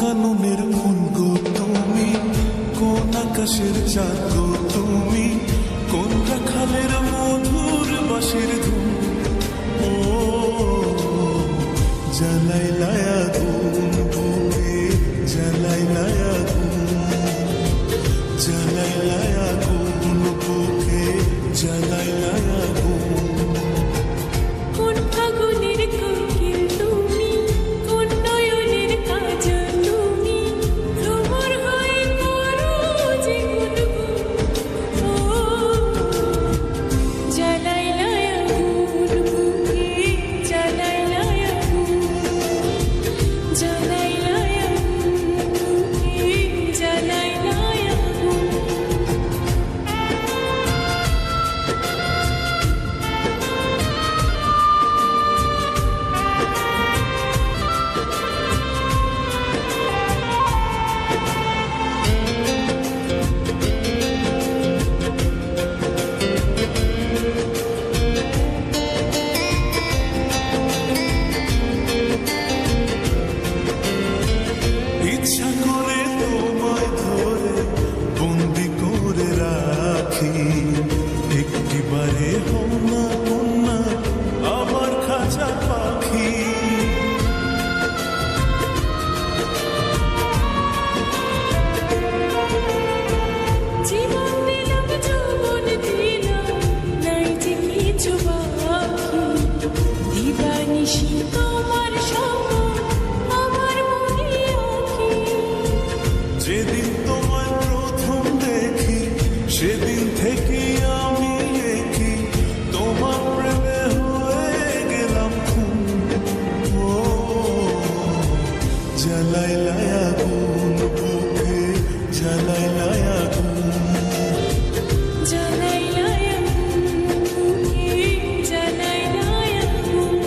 কাননের ফুল গো তুমি, কোন আকাশের চাঁদ গো তুমি, কোন রাখালের মধুর বাঁশির ধুম। ও জ্বালাইলায় আগুন বুকে, জ্বালাইলায় আগুন, জ্বালাইলায় আগুন বুকে, জ্বালাইলায় আগুন। কোন ফাগুনের কোকিল তুমি, কোন নয়নের কাজল তুমি, ভ্রমর হয়ে করো যে গুনগুন। ও জ্বালাইলায় আগুন বুকে, জ্বালাইলায় আগুন, জ্বালাইলায় আগুন বুকে, জ্বালাইলায় আগুন। ইচ্ছা করে তোমায় ধরে বন্দি করে রাখি, একটিবারে হও না কন্যা আমার খাঁচা পাখি। জীবন দিলাম যৌবন দিলাম, নাই যে কিছু বাকি। দিবানিশি তোমার স্বপ্ন আমার মনে আঁকি। যেদিন তোমায় প্রথম দেখি সেদিন থেকে আমি দেখি তোমার প্রেমে হয়ে গেলাম খুন। ও জ্বালাইলায় আগুন বুকে, জ্বালাইলায় আগুন, জ্বালাইলায় আগুন বুকে, জ্বালাইলায় আগুন।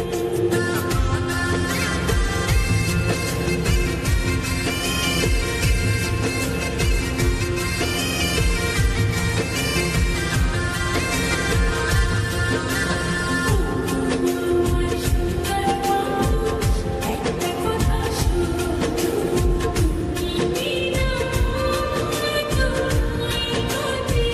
একটা কথা শুনো তুমি না তোমায় গতি।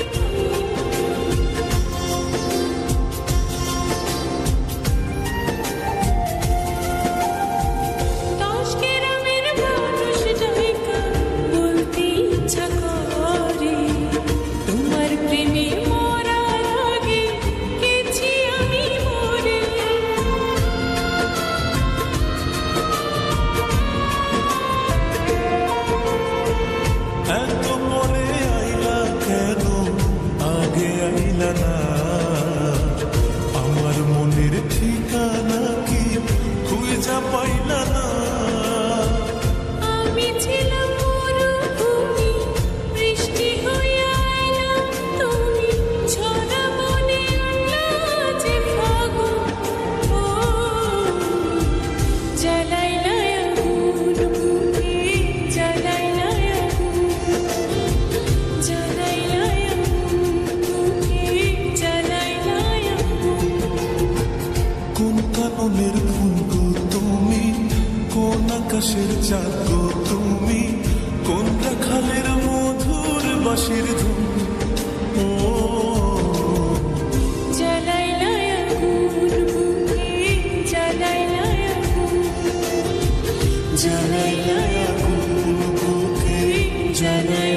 দশ গ্রামের মানুষ জয়কা বলতে ইচ্ছা করে, তোমার প্রেমে মরার আগে গেছি আমি মরে। এত পরে আইলা কেন, আগে আইলা না? আমার মনের ঠিকানা কি খুঁজা পাইলা না? আমি ছিলাম মরুভূমি, বৃষ্টি হইয়া এলাম তুমি, ঝরা মনে আনলা যে ফাগুন। ও জ্বালাইলায় আগুন বুকে, জ্বালাইলায় আগুন, জ্বালাইলায় আগুন বুকে, জ্বালাইলায় আগুন। কোন কাননের ফুল গো তুমি, কোন আকাশের চাঁদ গো তুমি, কোন রাখালের মধুর বাঁশির ধুম। ও জ্বালাইলায় আগুন বুকে, জ্বালাইলায় আগুন, জ্বালাইলায় আগুন বুকে, জ্বালাইলায়